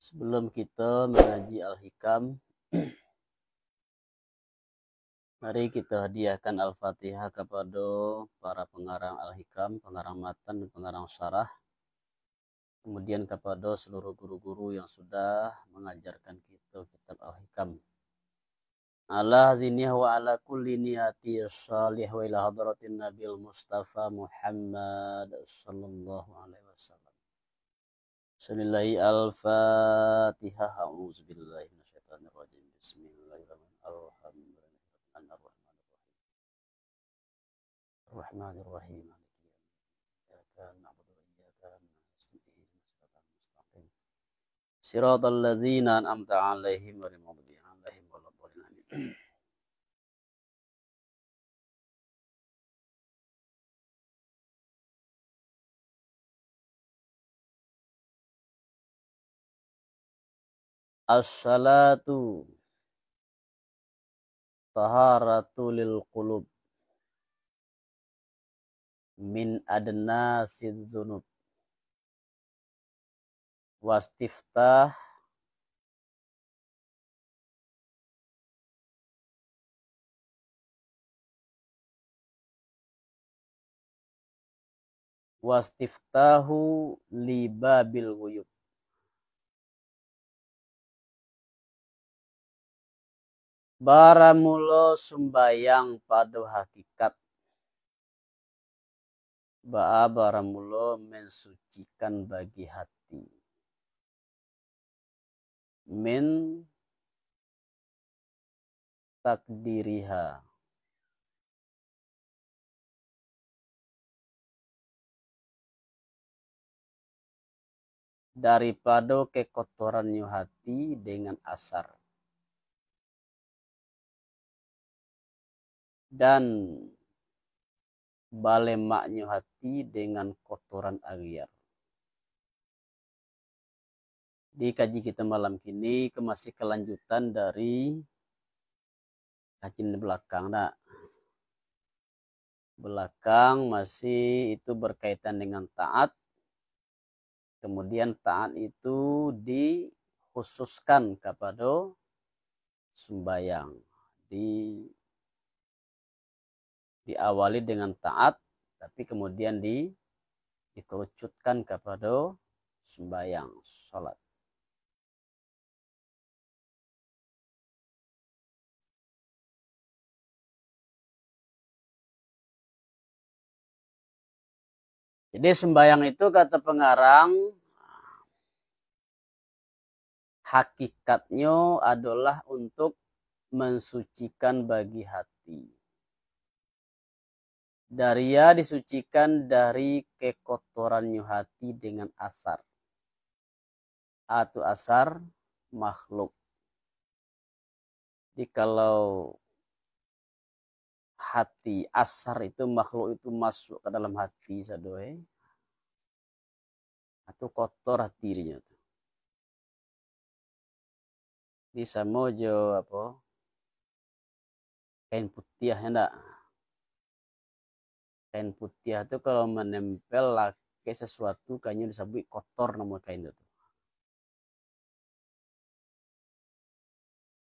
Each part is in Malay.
Sebelum kita mengaji Al-Hikam, mari kita hadiahkan Al-Fatihah kepada para pengarang Al-Hikam, pengarang matan dan pengarang syarah. Kemudian kepada seluruh guru-guru yang sudah mengajarkan kita kitab Al-Hikam. Ala zinih wa ala kulli niyati salih wa ila hadratin Nabil Mustafa Muhammad sallallahu alaihi wasallam. Bismillahi al-Fatihah. A'udzubillahi minasyaitonir rajim. Bismillahirrahmanirrahim. Ar-Rahmanir-Rahim. Iyyaka na'budu wa iyyaka nasta'in. Shiratal ladzina an'amta 'alaihim ghairil maghdubi 'alaihim waladdallin. As-salatu taharatu lil qulub min adnasid dzunub wastiftah wastiftahu li babil ghuyub. Baramulo sumbayang pada hakikat. Ba'a baramulo mensucikan bagi hati. Min takdiriha. Daripada kekotorannya hati dengan asar. Dan balemaknya hati dengan kotoran agyar. Di kaji kita malam ini masih kelanjutan dari kajian belakang. Nah, belakang masih itu berkaitan dengan taat. Kemudian taat itu dikhususkan kepada sembahyang. Diawali dengan taat, tapi kemudian dikerucutkan kepada sembahyang, sholat. Jadi sembahyang itu kata pengarang, hakikatnya adalah untuk mensucikan bagi hati. Daria disucikan dari kekotorannya hati dengan asar. Atau asar makhluk. Jadi kalau hati asar itu makhluk itu masuk ke dalam hati sadoe atau kotor hatinya tuh. Bisa mojo apa? Kain putih hendak. Kain putih itu kalau menempel ke sesuatu kayaknya disebut kotor nama kain itu.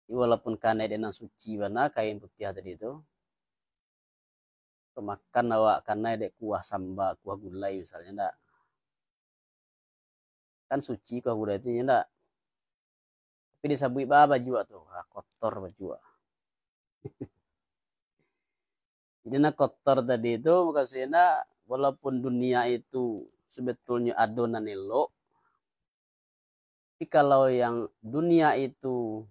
Walaupun karena dengan suci warna kain putih tadi itu, kemakan awak karena ada kuah samba, kuah gulai misalnya enggak. Kan suci kuah gulai itu enggak. Tapi disebut baju tuh, kotor baju. Jadi kotor tadi itu maksudnya walaupun dunia itu sebetulnya adonan elok, tapi kalau yang dunia itu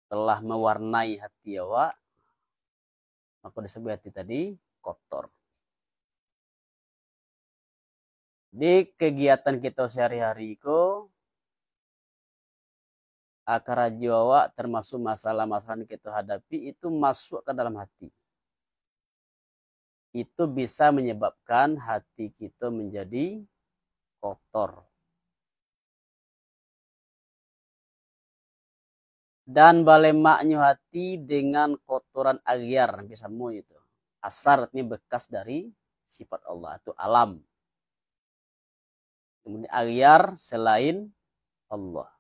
telah mewarnai hati awak, maka disebut hati tadi kotor. Di kegiatan kita sehari-hari itu, akar awak termasuk masalah-masalah yang kita hadapi itu masuk ke dalam hati. Itu bisa menyebabkan hati kita menjadi kotor. Dan balemaknya hati dengan kotoran agyar bisa semua itu. Asar artinya bekas dari sifat Allah itu alam. Kemudian aghyar selain Allah.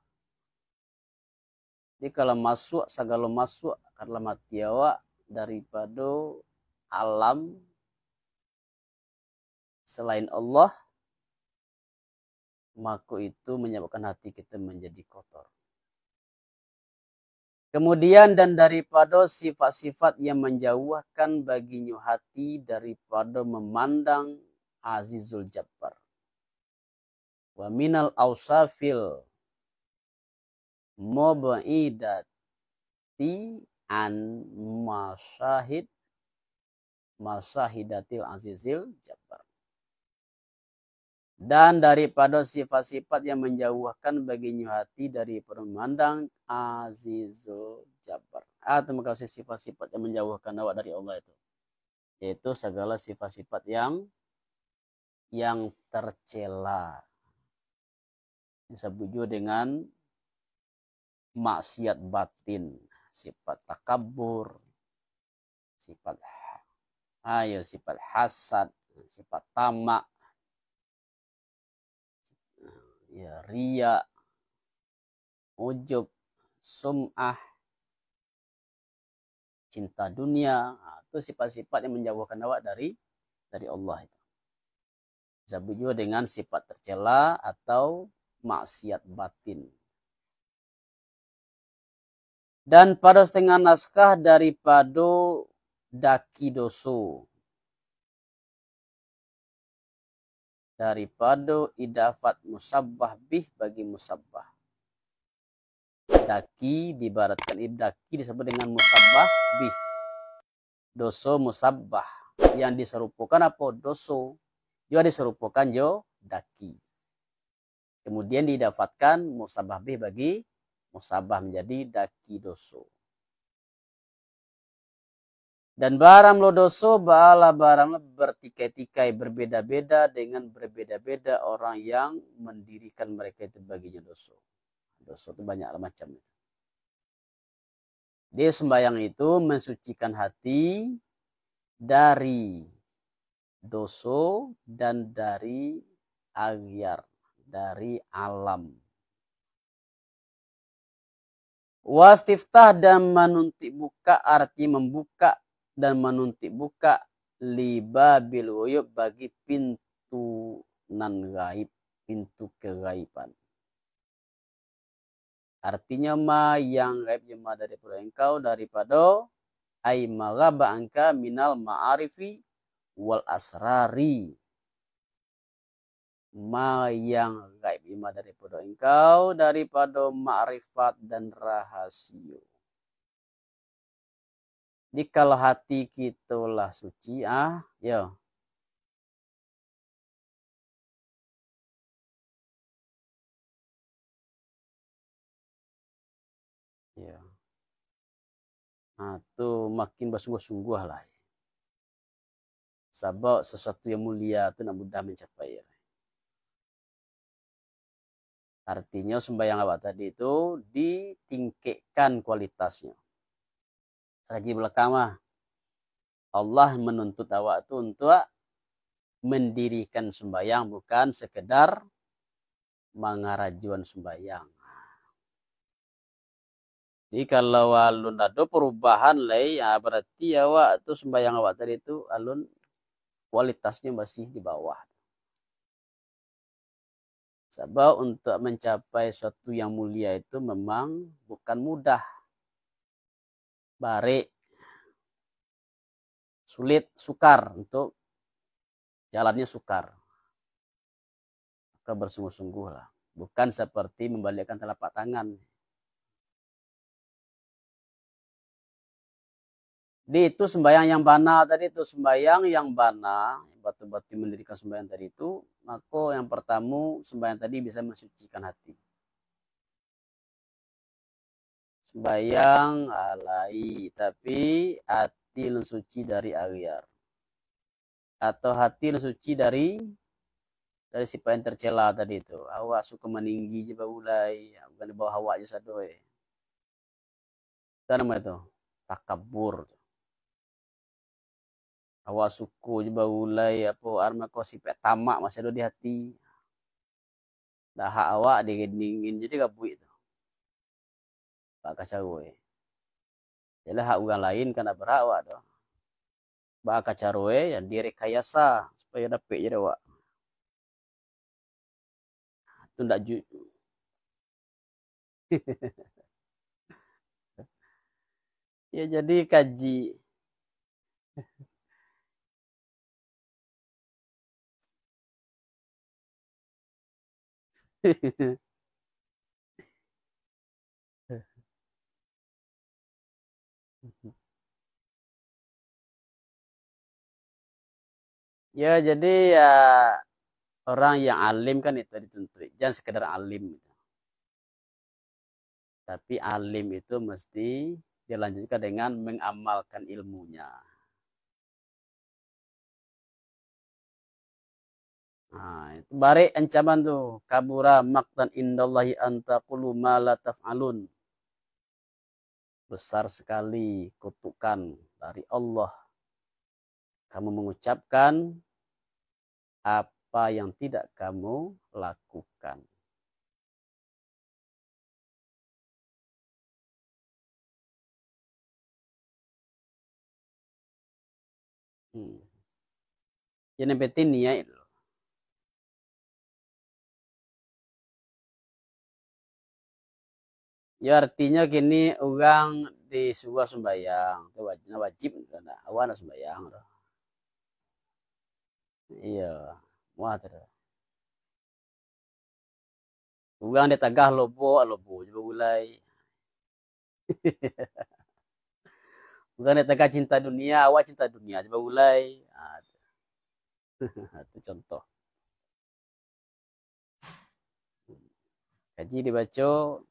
Jadi kalau masuk segala masuk karena mati awak daripada alam selain Allah, maka itu menyebabkan hati kita menjadi kotor. Kemudian dan daripada sifat-sifat yang menjauhkan baginya hati daripada memandang Azizul Jabbar. Wa minal awsafil mub'idati an masyahidatil Azizil Jabbar. Dan daripada sifat-sifat yang menjauhkan baginya hati dari memandang Azizul Jabbar. Atau mengkasih sifat-sifat yang menjauhkan awak dari Allah itu. Yaitu segala sifat-sifat yang tercela. Disebut juga dengan maksiat batin. Sifat takabur. Sifat hasad. Sifat tamak. Ya, riya, ujub, sum'ah, cinta dunia, itu sifat-sifat yang menjauhkan awak dari Allah itu. Disebut juga dengan sifat tercela atau maksiat batin. Dan pada setengah naskah daripada daki doso. Daripada idafat musabbah bih bagi musabbah. Daki dibaratkan daki disebut dengan musabbah bih. Doso musabbah. Yang diserupakan apa? Doso. Juga diserupakan jo daki. Kemudian didafatkan musabbah bih bagi musabbah menjadi daki doso. Dan barang lo doso bala barang bertikai-tikai berbeda-beda dengan berbeda-beda orang yang mendirikan mereka itu baginya doso. Doso itu banyak macam itu. Dia sembahyang itu mensucikan hati dari doso dan dari aghyar, dari alam. Wastiftah dan menuntik buka arti membuka dan menuntik buka libabil ghuyub bagi pintu nan gaib, pintu kegaiban. Artinya ma yang gaib jema daripada engkau daripada ay maghaba angka minal ma'arifi wal asrari. Ma yang gaib jema daripada engkau daripada ma'rifat dan rahasia. Jadi kalau hati kita lah suci, ya. Ya. Nah, itu makin bersungguh-sungguh lah. Sebab sesuatu yang mulia itu nak mudah mencapai. Artinya sembahyang awak tadi itu ditingkatkan kualitasnya. Lagi belakang mah. Allah menuntut awak itu untuk mendirikan sembahyang bukan sekedar mengarajuan sembahyang. Jadi kalau alun ada perubahan lah, ya berarti awak itu sembahyang awak tadi itu alun kualitasnya masih di bawah. Sebab untuk mencapai suatu yang mulia itu memang bukan mudah. Barik, sulit, sukar untuk jalannya sukar. Maka bersungguh-sungguh lah. Bukan seperti membalikkan telapak tangan. Jadi itu sembahyang yang bana tadi itu. Sembahyang yang bana, batu-batu mendirikan sembahyang tadi itu. Maka yang pertama sembahyang tadi bisa mensucikan hati. Sembahyang alai. Tapi hati suci dari aghyar. Atau hati suci dari sifat yang tercela tadi itu. Awak suka meninggi je baulai, bukan di bawah awak je sadoy. Itu nama itu takabur. Awak suku je baulai apa arma kau sifat tamak masih ada di hati. Dah hak awak dingin jadi gabu itu. Pak kacawe. Jadi hak orang lain kan berhak awak doh. Pak kacawe yang direkayasa supaya dapat jadi awak. Itu ndak ju. Ya jadi kaji. Ya jadi ya orang yang alim kan itu dituntut. Jangan sekedar alim. Tapi alim itu mesti dilanjutkan dengan mengamalkan ilmunya. Nah, itu bari ancaman tuh. Kabura maqtan indallahi antaqulu ma la taf'alun. Besar sekali kutukan dari Allah. Kamu mengucapkan apa yang tidak kamu lakukan. Jadi penting niat. Ya artinya gini orang disuruh sembahyang, itu wajib, awan sembahyang. Iya, muat. Orang dia tagah lobo coba mulai. Orang dia tagah cinta dunia, awak cinta dunia coba mulai. Itu contoh. Kaji dibaca.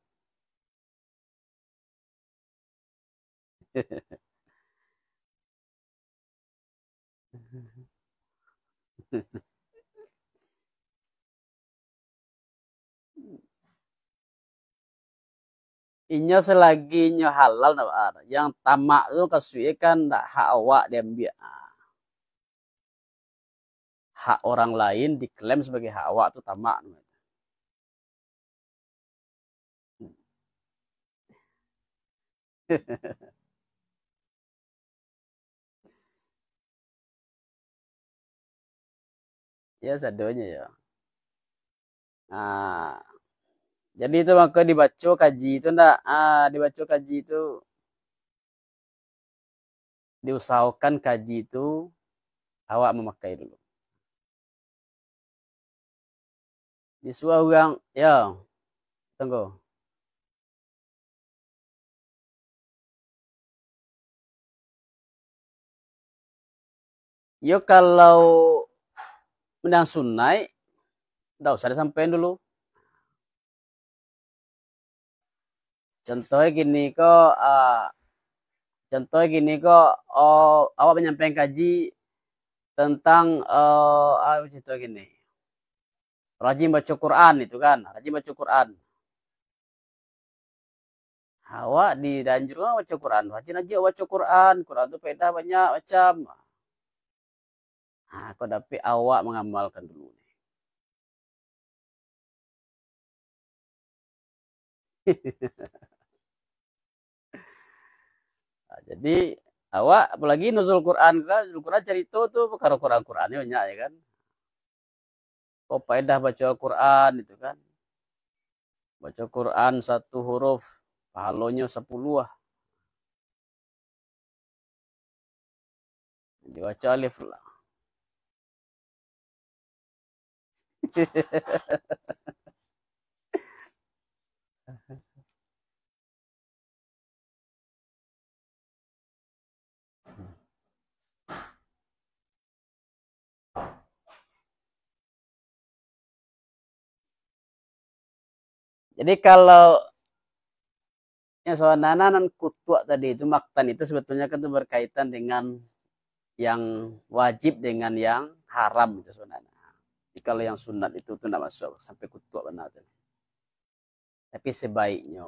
Inya selagi nyo halal yang tamak tu kasui kan hak awak diambil. Hak orang lain diklaim sebagai hak awak tu tamak. Ya sadonya ya. Nah, jadi itu maka dibaca kaji itu ndak dibaca kaji itu diusahakan kaji itu awak memakai dulu. Disuruh orang ya tunggu. Yo kalau menang sunai, ndak usah disampaikan dulu. Contohnya gini kok, awak menyampaikan kaji tentang contoh gini, rajin baca Quran itu kan, rajin baca Quran. Awak dianjurkan baca Quran, rajin aja baca Quran. Quran itu faedah banyak macam. Nah, kau dapat awak mengamalkan dulu. Nah, jadi awak apalagi nuzul Quran kan, nuzul Quran cerita tuh perkara Quran-Qurannya banyak ya kan. Kau faedah baca Quran itu kan. Baca Quran satu huruf, pahalanya 10 lah. Dibaca alif lah. Jadi kalau yang soal kutuak tadi itu maktan itu sebetulnya kan itu berkaitan dengan yang wajib dengan yang haram itu sebenarnya. Jadi kalau yang sunat itu tuh tidak masuk sampai kutuak benar tuh. Tapi sebaiknya.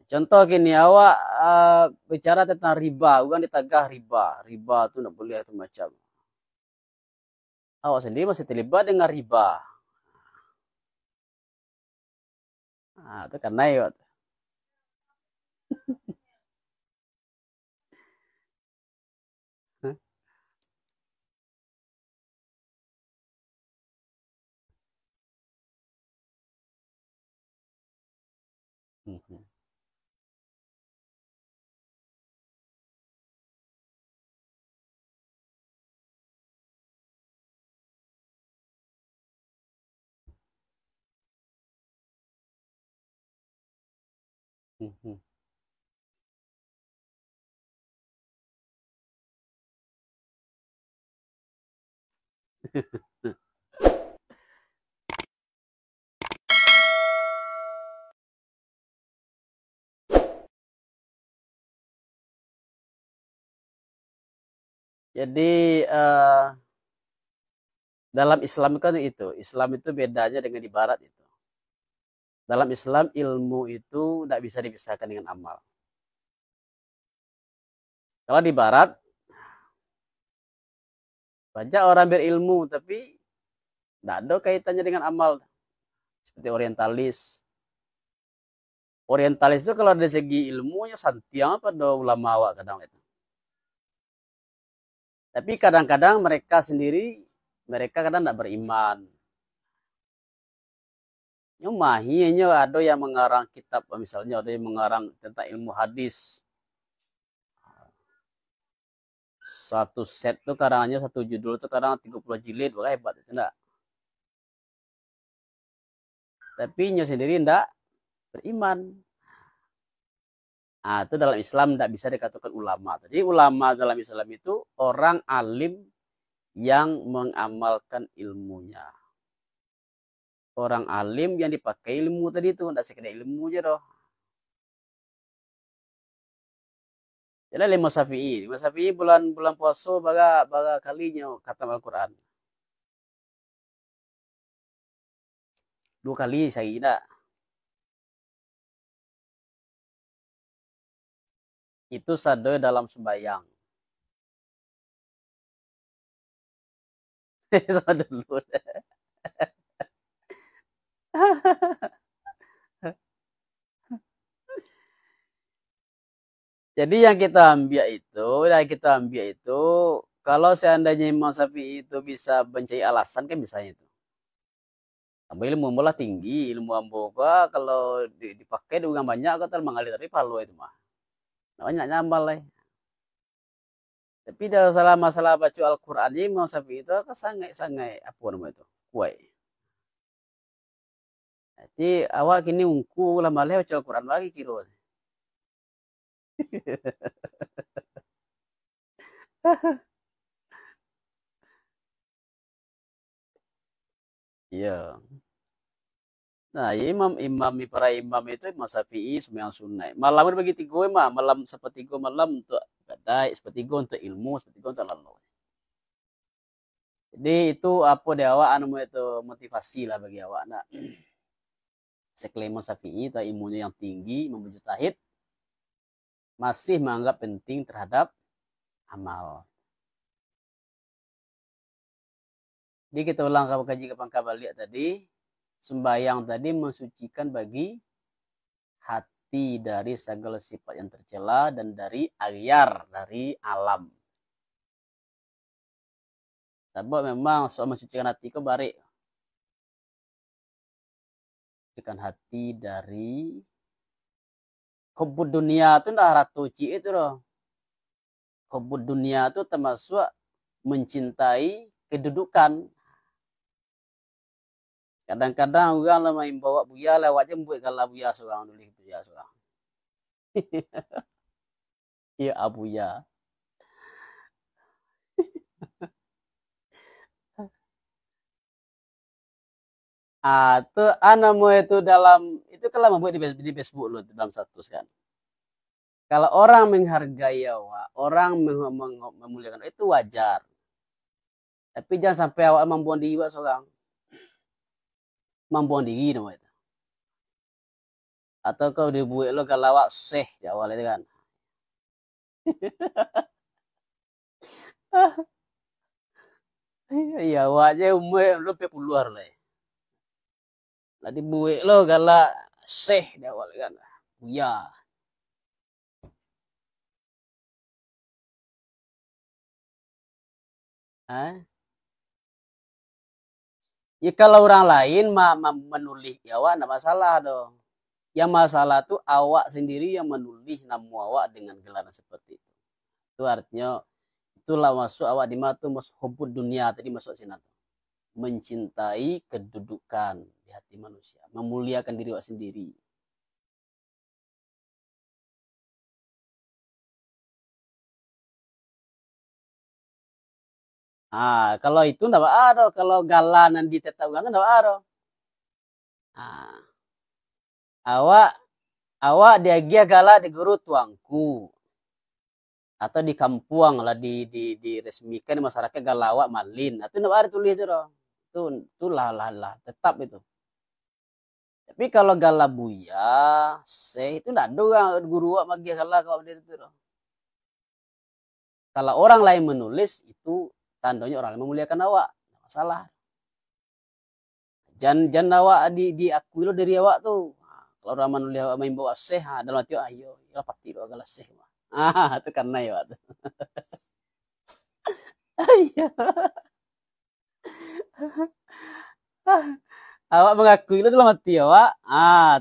Contoh gini, awak bicara tentang riba, bukan ditagah riba. Riba itu tidak boleh itu macam. Awak sendiri masih terlibat dengan riba. Ah, itu karena ya. Jadi dalam Islam kan itu, Islam itu bedanya dengan di Barat itu. Dalam Islam ilmu itu tidak bisa dipisahkan dengan amal. Kalau di Barat banyak orang berilmu tapi tidak ada kaitannya dengan amal. Seperti orientalis. Orientalis itu kalau dari segi ilmunya santiang pada ulama awak kadang itu. Tapi kadang-kadang mereka sendiri, mereka kadang tidak beriman. Nyomahinya ada yang mengarang kitab, misalnya ada yang mengarang tentang ilmu hadis. Satu set tuh karangannya, satu judul tuh kadang 30 jilid, wah hebat itu enggak. Tapi nyo sendiri enggak beriman. Nah, itu dalam Islam tidak bisa dikatakan ulama. Jadi ulama dalam Islam itu orang alim yang mengamalkan ilmunya. Orang alim yang dipakai ilmu tadi itu, tidak sekedar ilmu aja doh. Jadi Imam Syafi'i, bulan puasa baga kalinya khatam Al-Quran. 2 kali saya tidak. Itu sade dalam sembahyang. Sade dulu. Jadi yang kita ambil itu, kalau seandainya Imam Syafi'i itu bisa mencari alasan kan bisa itu. Ambil ilmu mula tinggi, ilmu amboga kalau dipakai dengan banyak kata mengalir dari palu itu mah. Banyak nyambal lah. Tapi dalam masalah baca Al-Quran ini Imam Syafi'i itu kan sangat apa namanya itu? Kuai. Jadi awak kini ungku lah malah baca Al-Quran lagi kira. Iya. Nah, ya para imam itu Imam Syafi'i sembahyang sunnah. Malam bagi tiga mah, malam sepertiga malam untuk badai, sepertiga untuk ilmu, sepertiga untuk lalu. Jadi itu apa dia awak anu itu motivasi lah bagi awak nak. Seklaim Imam Syafi'i tak ilmunya yang tinggi, memujudahid, masih menganggap penting terhadap amal. Jadi kita ulang kaji kapan balik tadi, sembahyang tadi mensucikan bagi hati dari segala sifat yang tercela dan dari agyar, dari alam. Sebab memang soal mensucikan hati itu barik. Mensucikan hati dari hubud dunia itu dah ratu ci itu loh. Hubud dunia itu termasuk mencintai kedudukan. Kadang-kadang orang lah main bawa buya lewat je buat kalau buya seorang dulu itu ya seorang. Iya abuya. Itu anamu itu dalam itu kalau membuat di Facebook lo dalam status kan. Kalau orang menghargai awak, orang memuliakan itu wajar. Tapi jangan sampai awak membuang diri awak seorang. Membuang diri nama itu. Atau kau dibuat lo kalau awak seh di awal itu kan. Iya, awak je umur lo 40 lah. Lah dibuat lo kalau Syekh di awal kan. Buya. Hah? Ya kalau orang lain menulis ya awak enggak masalah dong. Yang masalah tuh awak sendiri yang menulis nama awak dengan gelar seperti itu. Itu artinya itulah masuk awak di mata masuk hubud dunia tadi masuk sini tuh. Mencintai kedudukan di hati manusia, memuliakan diri awak sendiri. Kalau itu enggak ada, kalau galanan ditetapkan enggak ada. Awak awak dia gala di guru tuangku atau di kampung lah diresmikan di masyarakat galawak malin. Itu enggak ada tulis itu dong. Itu lah tetap itu. Tapi kalau gala buya, itu enggak ada guru awak magi gala kalau dia itu dong. Kalau orang lain menulis itu tandanya orang lain memuliakan awak, enggak masalah. Jangan awak diakui lo dari awak tuh. Kalau orang menulis awak main bawa seh, dalam hati ayo, ya pasti lo gala seh. Itu karena ya waktu. Iya. Awak mengakui itu dalam hati awak.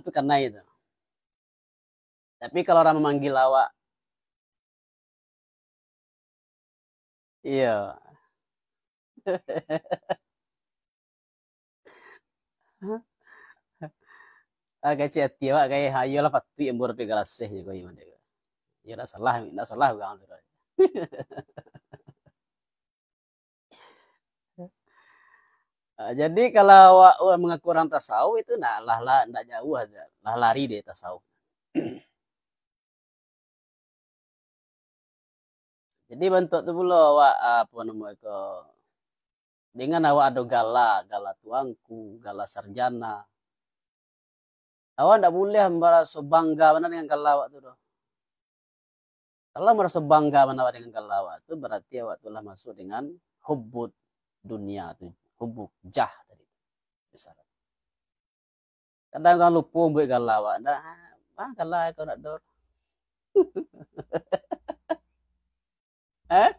Itu karena itu. Tapi kalau orang memanggil awak, iya. Kayak hati awak kayak hayo lah pasti yang baru pegang seh juga gimana. Ya enggak salah bang. Jadi kalau awak mengaku orang tasawuf itu enggak jauh aja. Lah lari deh tasawuf. Jadi bentuk tu pula awak apa namanya ke dengan awak ada gala tuangku, gala sarjana. Awak ndak boleh merasa bangga mana dengan gala awak tu doh. Kalau merasa bangga mana awak dengan gala awak tu berarti awak telah masuk dengan hubud dunia tu, hubud jah tadi. Besar. Kadang kan lupa buat gala awak. Gala kau nak dor. Eh?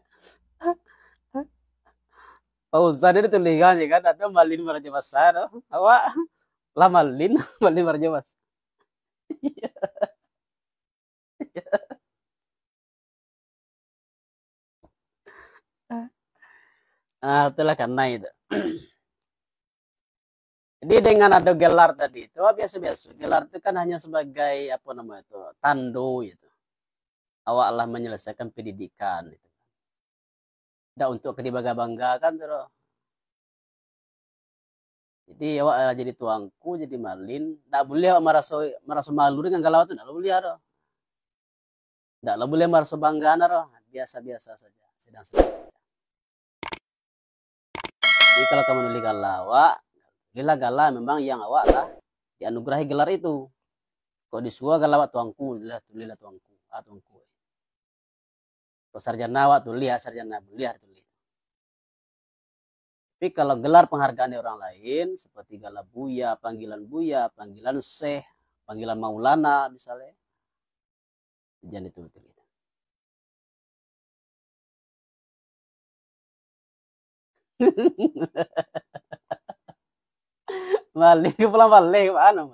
Pausah dia tulisan ya kan ada malin meraja besar. Awak lah malin malin meraja besar. Itulah karena itu. Jadi dengan ada gelar tadi itu biasa-biasa. Gelar itu kan hanya sebagai apa namanya itu tando itu. Awak lah menyelesaikan pendidikan itu. Tidak untuk dibangga-banggakan tuh. Jadi awak jadi tuangku, jadi malin. Tidak boleh awak merasa malu dengan galau itu. Tidak boleh ada. Tidak boleh merasa bangga ada. Biasa-biasa saja. Sedang-sedang saja. Jadi kalau kamu nulis galau awak, lila gala memang yang awak lah dianugerahi gelar itu. Kok disuruh galau awak tuangku, tulilah tuangku, tuangku. Kok sarjana awak tulis sarjana, boleh tulis. Tapi kalau gelar penghargaan orang lain seperti gelar buya, panggilan syekh, panggilan maulana misalnya, jangan ditulis. Balik pulang balik mana?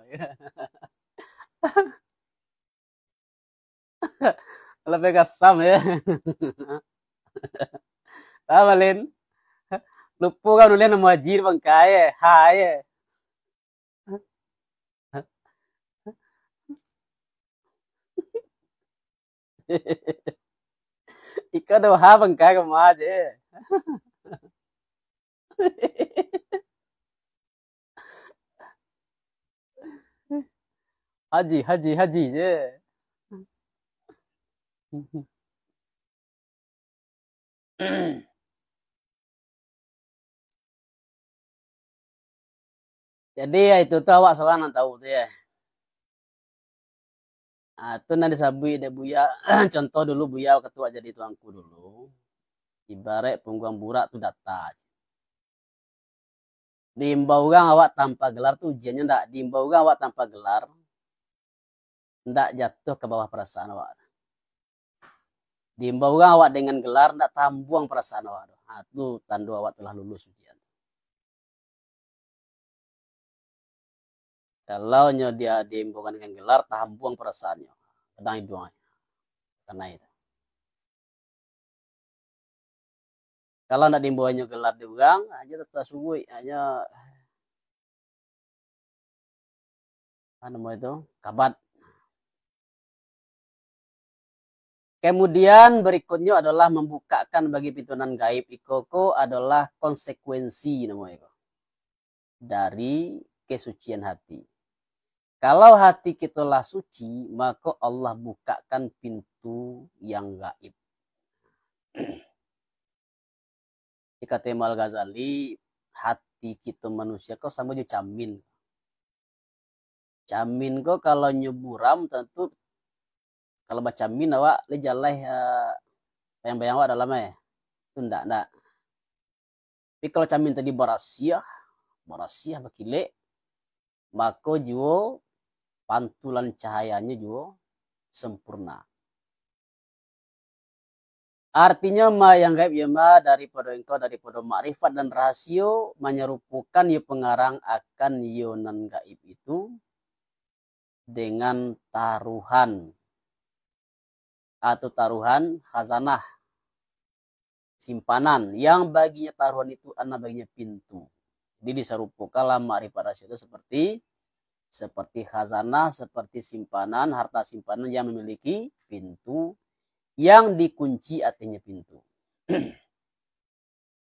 Lebih kasam ya. Malin. Lupa kan nulis nama Wajir Bangkai hai. Ika do ha Bangkai ke aja. Haji je. Jadi ya itu tuh awak seorang tahu tuh ya. Itu nanti sabui deh buya. Contoh dulu buya ketua jadi tuangku dulu. Ibarat punggung burak tuh data. Diimbau orang awak tanpa gelar tuh ujiannya enggak. Diimbau orang awak tanpa gelar. ndak jatuh ke bawah perasaan awak. Diimbau awak dengan gelar ndak tambuang perasaan awak. Nah, itu tanda awak telah lulus ujian. Kalau dia diimbaukan dengan gelar, tambuang perasaannya. Kadang hidungnya. Karena itu. Kalau ndak diimbaukannya gelar diugang, aja tetap subuh, hanya apa namanya itu? Kabat. Kemudian berikutnya adalah membukakan bagi pintunan gaib. Ikoko adalah konsekuensi namanya dari kesucian hati. Kalau hati kita lah suci, maka Allah bukakan pintu yang gaib. Kata Imam Al-Ghazali, hati kita manusia kok sama juga camin. Camin kok kalau nyuburam tentu kalau baca min awak le jalai bayang-bayang awak dalamnya. Itu ndak. Tapi kalau camin tadi barasiah bakile, maka juga pantulan cahayanya juga sempurna. Artinya ma yang gaib ya ma daripada makrifat dan rasio menyerupukan ya pengarang akan yonan gaib itu dengan taruhan atau taruhan khazanah simpanan yang baginya taruhan itu anak baginya pintu. Jadi diserupukan lah makrifat rasio itu seperti khazanah, seperti simpanan, harta simpanan yang memiliki pintu yang dikunci artinya pintu.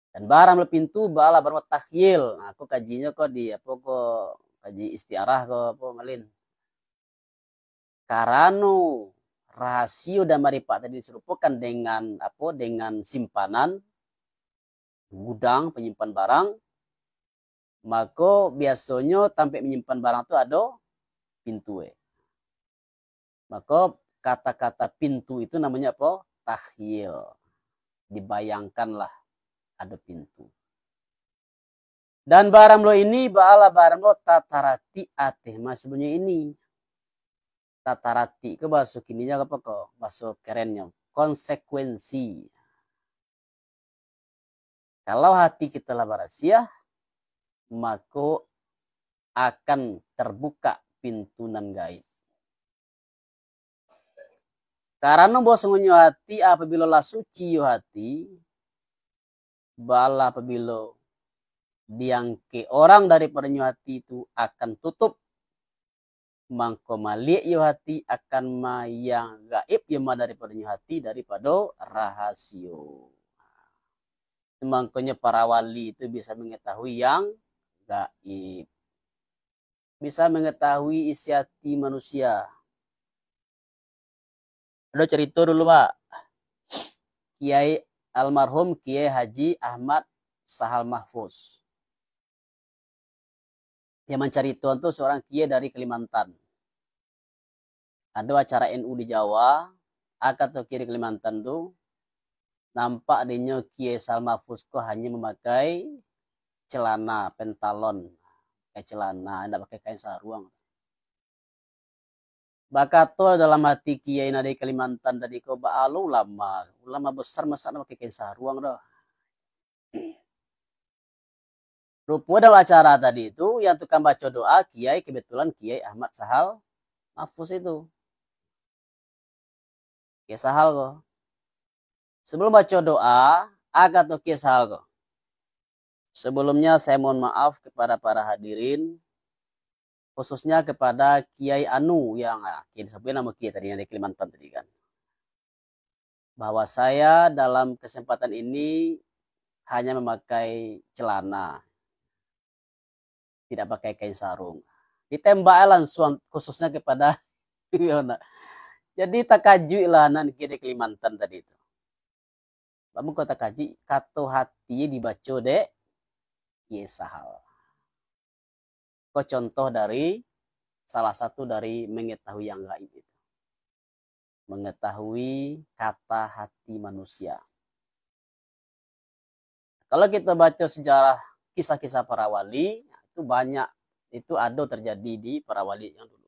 Dan barang pintu bala barang takhyil. Nah, aku kajinya kok di apa kok kaji istiarah kok apa malin. Karano rasio dan marifat tadi diserupakan dengan apa? Dengan simpanan gudang penyimpan barang. Maka biasanya sampai menyimpan barang itu ada pintu. Maka kata-kata pintu itu namanya apa? Takhyil. Dibayangkanlah ada pintu. Dan barang lo ini bala barang lo tatarati ateh mas sebenarnya ini. Tatarati ke bahasa kininya apa kok? Bahasa kerennya. Konsekuensi. Kalau hati kita lah barasia, maka akan terbuka pintu nan gaib. Karena bosonyo hati apabila lah suci yo hati, bala apabila diangke orang daripada hati itu akan tutup mangko malik yo hati akan yang gaib yo daripada hati daripada rahasio. Mangkonya para wali itu bisa mengetahui yang gaib. Bisa mengetahui isi hati manusia. Ada cerita dulu Pak. Kiai almarhum Kiai Haji Ahmad Sahal Mahfuz. Yang mencari Tuhan itu seorang kiai dari Kalimantan. Ada acara NU di Jawa, akad atau kiai di Kalimantan tuh nampak adanya Kiai Sahal Mahfuz kok hanya memakai celana pentalon, pakai celana, tidak pakai kain sarung. Bakato dalam hati kiai dari Kalimantan tadi kau baalu ulama besar masa pakai kain sarung dah. Rupa dalam acara tadi itu yang tukang baca doa kiai kebetulan Kiai Ahmad Sahal Mahfuz itu. Kiai Sahal kok. Sebelum baca doa, agak tuh Kiai Sahal kok. Sebelumnya saya mohon maaf kepada para hadirin, khususnya kepada Kiai Anu yang Kiai disebutnya nama Kiai tadi yang di Kalimantan tadi kan. Bahwa saya dalam kesempatan ini hanya memakai celana, tidak pakai kain sarung. Ditembak langsung khususnya kepada jadi takaju lah nan Kiai di Kalimantan tadi itu. Kamu kata kaji, kata hati dibaca dek Kiai Sahal. Kok contoh dari salah satu dari mengetahui yang gaib itu. Mengetahui kata hati manusia. Kalau kita baca sejarah kisah-kisah para wali, itu banyak, itu ada terjadi di para wali yang dulu.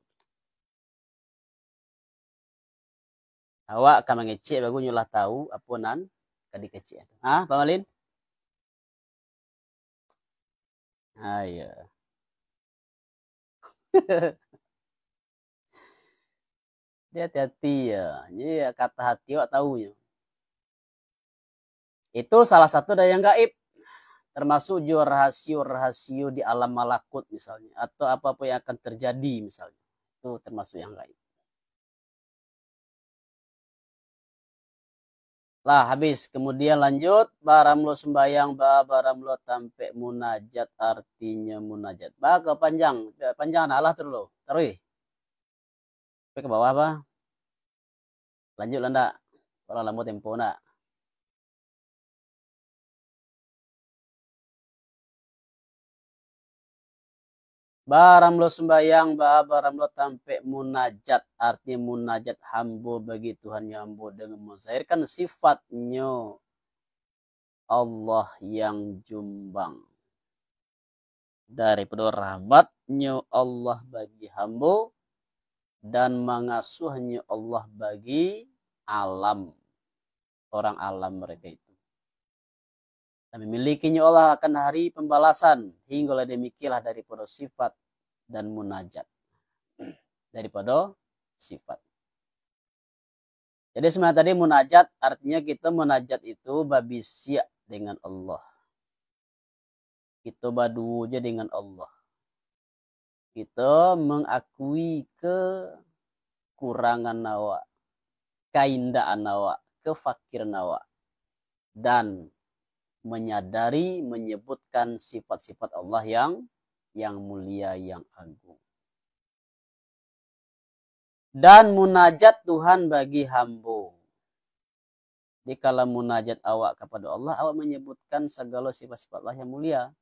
Awak akan mengecek bagus nyulah tahu apa nan kadi kecek. Ah, Pak Malin? Ah, iya. Dia hati-hati ya. Jadi ya, kata hati awak tahu ya. Itu salah satu dari yang gaib. Termasuk juga rahasio-rahasio di alam malakut misalnya. Atau apa-apa yang akan terjadi misalnya. Itu termasuk yang gaib. Lah habis. Kemudian lanjut. Baramlo sembayang. Baramlo tampe munajat. Artinya munajat. Ke panjang. Panjang Allah terus lo. Taruh. Ke bawah apa? Lanjut lah ndak. Kalau lama tempo ndak. Baramlo sembayang, baramlo tampe munajat. Artinya munajat hambo bagi Tuhan yang hambo dengan menzahirkan sifatnya Allah yang jumbang. Daripada rahmatnya Allah bagi hambo dan mengasuhnya Allah bagi alam. Orang alam mereka itu. Dan memilikinya Allah akan hari pembalasan. Hinggalah demikianlah daripada sifat dan munajat. Daripada sifat. Jadi sebenarnya tadi munajat artinya kita munajat itu babisya dengan Allah. Kita baduja dengan Allah. Kita mengakui kekurangan nawa, kaindaan nawa, kefakiran nawa. Dan menyadari, menyebutkan sifat-sifat Allah yang mulia, yang agung. Dan munajat Tuhan bagi hamba. Jadi kalau munajat awak kepada Allah, awak menyebutkan segala sifat-sifat Allah yang mulia.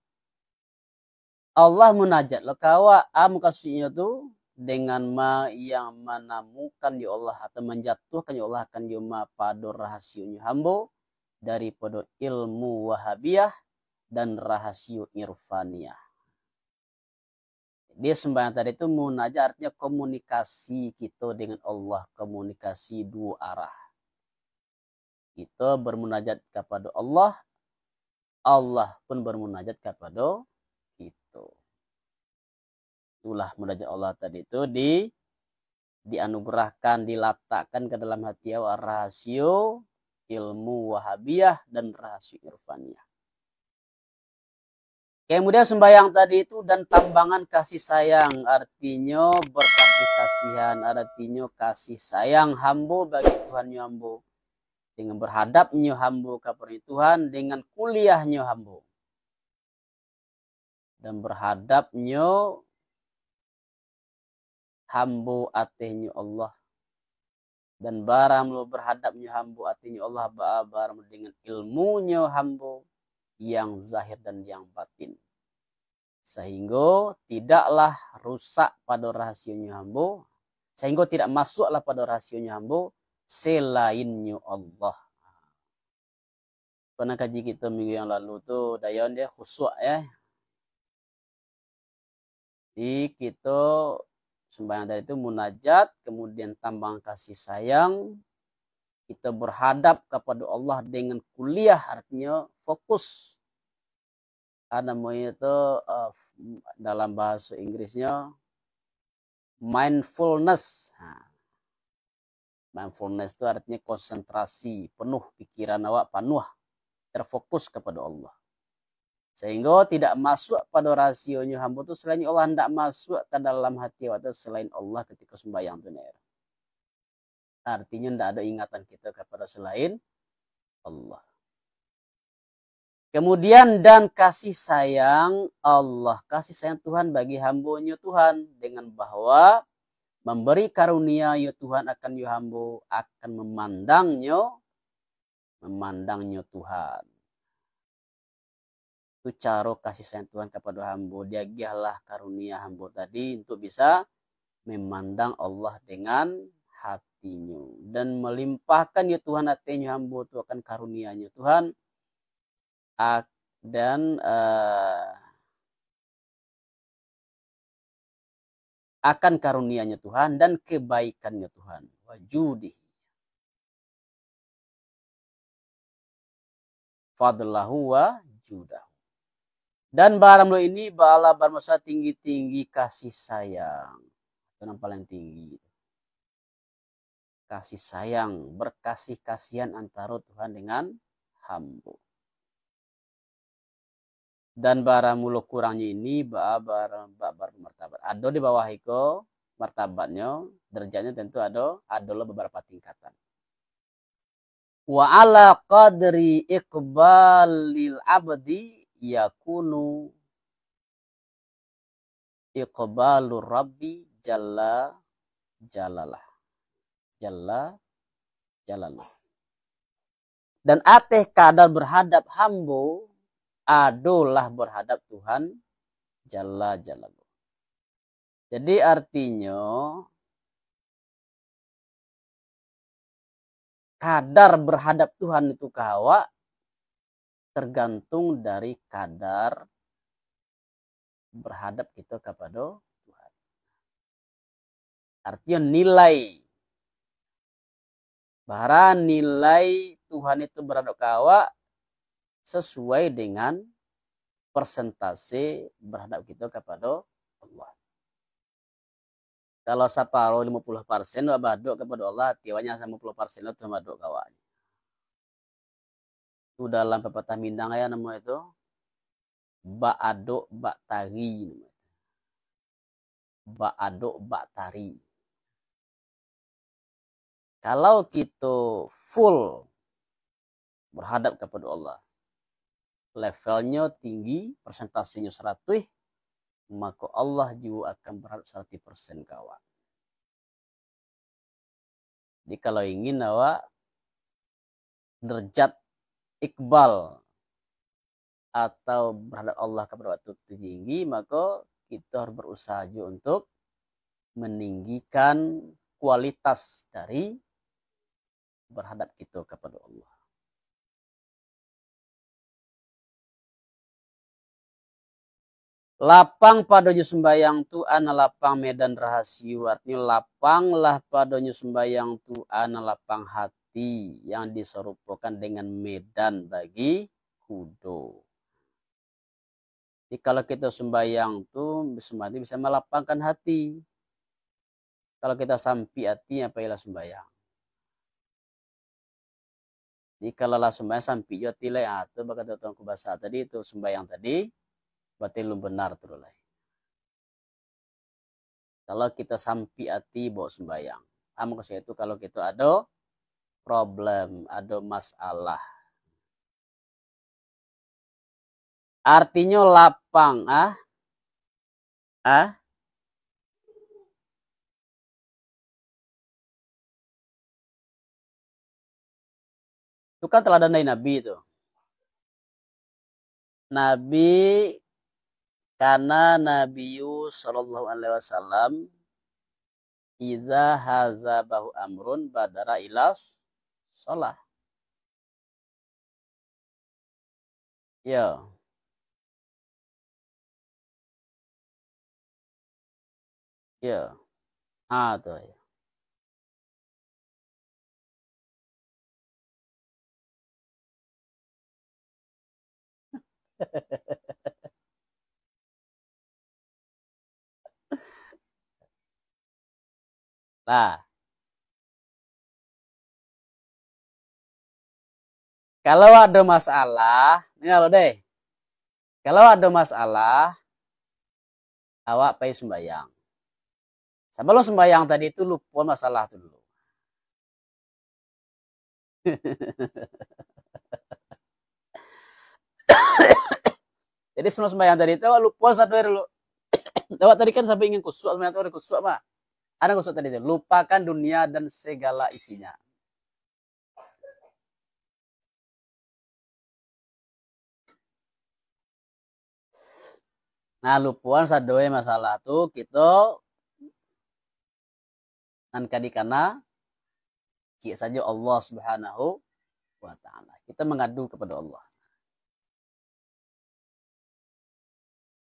Allah munajat lo kawa kasusnya tu dengan yang menemukan ya Allah atau menjatuhkan ya Allah akan yuma pada rahasianya hamba daripada ilmu wahabiyah dan rahasio irfaniyah. Dia sembahyang tadi itu munajat artinya komunikasi kita dengan Allah, komunikasi dua arah. Kita bermunajat kepada Allah, Allah pun bermunajat kepada kita. Itulah munajat Allah tadi itu dianugerahkan, diletakkan ke dalam hati awak rahasio ilmu wahabiyah dan rahasio irfaniyah. Kemudian sembahyang tadi itu dan tambangan kasih sayang, artinya berkasih kasihan, artinya kasih sayang hamba bagi Tuhan hamba. Dengan berhadapnya hamba kepada Tuhan, dengan kuliahnya hamba. Dan berhadapnya hamba atihnya Allah. Dan barang lo berhadapnya hamba atihnya Allah, barang dengan ilmunya hamba yang zahir dan yang batin. Sehingga tidaklah rusak pada rahasianya hamba. Sehingga tidak masuklah pada rahasianya hamba selainnya Allah. Pernah kaji kita minggu yang lalu tu dayan dia khusyuk ya. Jadi kita sembahyang tadi itu munajat, kemudian tambang kasih sayang. Kita berhadap kepada Allah dengan kuliah, artinya fokus. Ada itu dalam bahasa Inggrisnya mindfulness. Mindfulness itu artinya konsentrasi, penuh pikiran awak, penuh terfokus kepada Allah. Sehingga tidak masuk pada rasionya hamba itu selain Allah, tidak masuk ke dalam hati awak itu selain Allah ketika sembahyang itu. Artinya tidak ada ingatan kita kepada selain Allah. Kemudian dan kasih sayang Allah, kasih sayang Tuhan bagi hamba-Nya Tuhan dengan bahwa memberi karunia ya Tuhan akan ya hamba akan memandangnya Tuhan. Itu cara kasih sayang Tuhan kepada hamba. Dia giahlah karunia hamba tadi untuk bisa memandang Allah dengan hatinya dan melimpahkan ya Tuhan hatinya hamba itu akan karunia-Nya Tuhan dan akan karunia-Nya Tuhan dan kebaikan-Nya Tuhan. Wajudi. fadlahu wa judahu. Dan barang lo ini bala bermasa tinggi-tinggi kasih sayang. Itu yang paling tinggi. Kasih sayang, berkasih kasihan antara Tuhan dengan hamba. Dan barang mulu kurangnya ini barang martabat. Ada di bawah itu martabatnya, derajatnya tentu ada beberapa tingkatan. Wa ala qadri iqbalil abdi yakunu iqbalur rabbi jalla jalalah. Jalla jalalah. Dan ateh kadar berhadap hamba adalah berhadap Tuhan jalla jalalah. Jadi artinya kadar berhadap Tuhan itu kawa tergantung dari kadar berhadap kita kepada Tuhan. Artinya nilai. Bahwa nilai Tuhan itu berhadap kawa sesuai dengan persentase berhadap kita kepada Allah. Kalau separuh 50% baduk kepada Allah, tiwanya 50% itu baduk kawan. Itu dalam pepatah Minang ya nama itu bak aduk bak tari. Bak aduk bak tari. Kalau kita full berhadap kepada Allah, levelnya tinggi, persentasenya 100, maka Allah juga akan berhadap 100% kawan. Jadi kalau ingin awak derajat iqbal atau berhadap Allah kepada waktu tinggi, maka kita harus berusaha juga untuk meninggikan kualitas dari berhadap kita kepada Allah. Lapang padanya sembayang tu ana lapang medan rahasia. Artinya lapanglah padanya sembayang tu ana lapang hati yang diserupakan dengan medan bagi kudo. Jadi kalau kita sembayang tu sembahyang bisa melapangkan hati. Kalau kita sampai hati apa ialah sembayang. Jadi kalau lah sembahyang sampai hati lah itu bakal tuan kubasa tadi itu sembahyang tadi berarti belum benar terus. Kalau kita sampai hati bawa sembahyang. Maksudnya itu kalau kita ada problem, ada masalah. Artinya lapang, Itu kan teladan dari Nabi itu. Nabi karena Nabi sallallahu alaihi wasallam idza hazabahu amrun badara ila shalah. Ya. Ya. Tuh ya. Nah, kalau ada masalah, dengar deh. Kalau ada masalah, awak pergi sembahyang. Sebelum sembahyang tadi itu lupa masalah itu dulu. Jadi sebelum sembahyang tadi itu awak lupa satu hari dulu. Awak tadi kan sampai ingin kusuk, sembahyang itu kusuk apa? Ada kusuk tadi itu. Lupakan dunia dan segala isinya. Nah, lupuan sadoe masalah tuh kita nan kadikana cik saja Allah Subhanahu wa taala. Kita mengadu kepada Allah.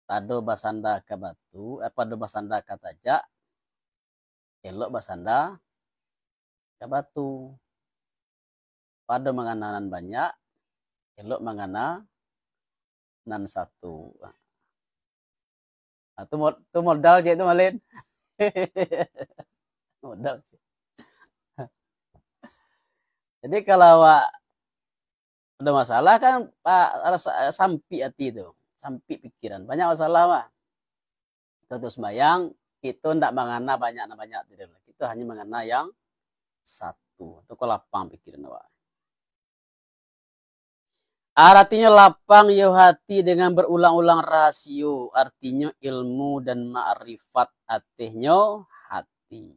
Tado basanda ka batu, pado basanda ka tajak, elok basanda ka batu. Pada mengenalan banyak, elok mangana nan satu. Itu modal je itu malin. Modal. Jadi kalau ada masalah kan sampi hati itu, sampi pikiran. Banyak masalah mah. Terus sembahyang itu ndak mengana banyak tidak. Itu hanya mengana yang satu. Itu kalau lapang pikiran awak. Artinya lapang yo hati dengan berulang-ulang rasio. Artinya ilmu dan ma'rifat atihnya hati.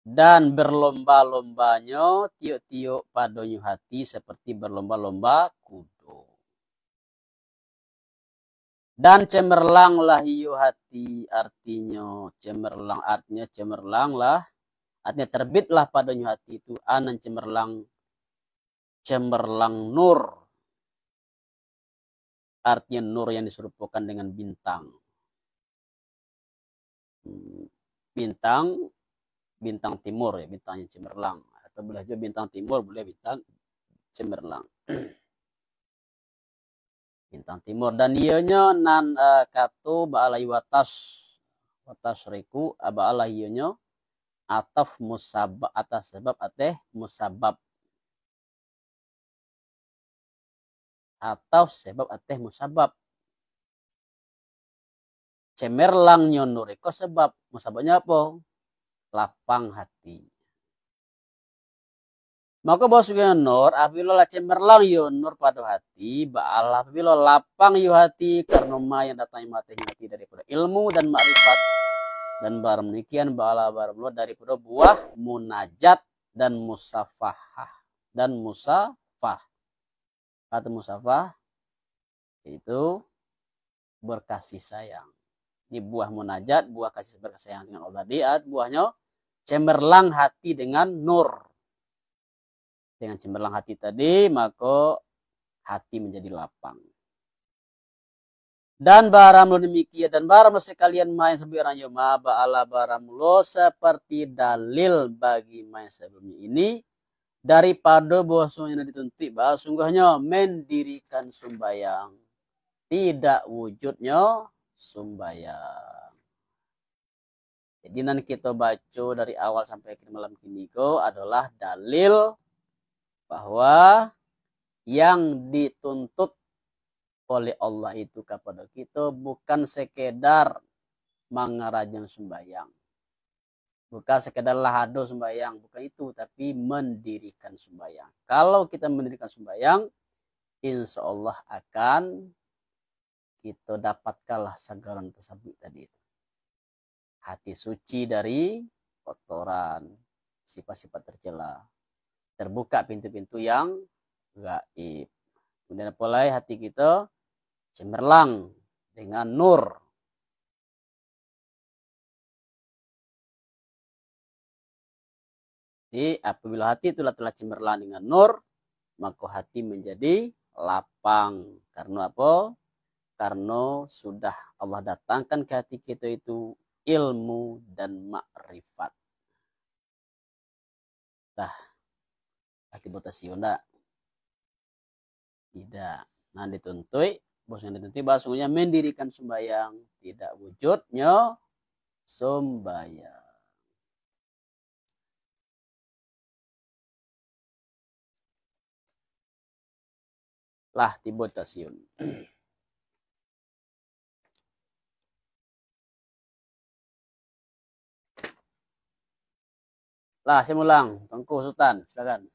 Dan berlomba-lombanya tiuk-tiuk padonyo hati seperti berlomba-lomba kudo. Dan cemerlanglah hiu hati, artinya cemerlanglah, artinya terbitlah padanya hati itu anan cemerlang nur, artinya nur yang diserupakan dengan bintang. Bintang timur ya, bintangnya cemerlang, atau boleh juga bintang timur, boleh bintang cemerlang. Bintang timur, dan ianya nan katu ba'alai watas riku ba'alai ianya ataf musabab atas sebab ateh musabab atau sebab ateh musabab cemerlang nyonuriko sebab musababnya apa? Lapang hati. Maka bosnya nur apabila cemerlang yo nur pada hati ba'ala apabila lapang yo hati karena ma yang datang matanya hati daripada ilmu dan makrifat dan barang demikian ba'ala barang daripada buah munajat dan musafahah dan musafah. Kata musafah itu berkasih sayang. Ini buah munajat, buah kasih sayang dengan Allah. Diat buahnya cemerlang hati dengan nur. Dengan cemerlang hati tadi, maka hati menjadi lapang. Dan baramlo demikian, dan baramlo sekalian main sebiran yoma ba'ala baramlo seperti dalil bagi main sebelumnya ini, daripada bahwasanya dituntut bahwa sungguhnya mendirikan sembahyang tidak wujudnya sembahyang. Jadi nanti kita baca dari awal sampai ke malam kini adalah dalil bahwa yang dituntut oleh Allah itu kepada kita bukan sekedar mengarajang sembahyang. Bukan sekedar lahado sembahyang, bukan itu, tapi mendirikan sembahyang. Kalau kita mendirikan sembahyang, insya Allah akan kita dapatkanlah sagaran tersebut tadi. Hati suci dari kotoran, sifat-sifat tercela. Terbuka pintu-pintu yang gaib. Kemudian mulai hati kita cemerlang dengan nur. Jadi apabila hati itulah telah cemerlang dengan nur, maka hati menjadi lapang. Karena apa? Karena sudah Allah datangkan ke hati kita itu ilmu dan makrifat. Dah, hati botasiun dah. Tidak. Nah dituntui, bos yang dituntui bahasanya mendirikan sembahyang, tidak wujudnya sembahyang. Lah tibotasiun. Lah saya ulang, Tengku Sultan, silakan.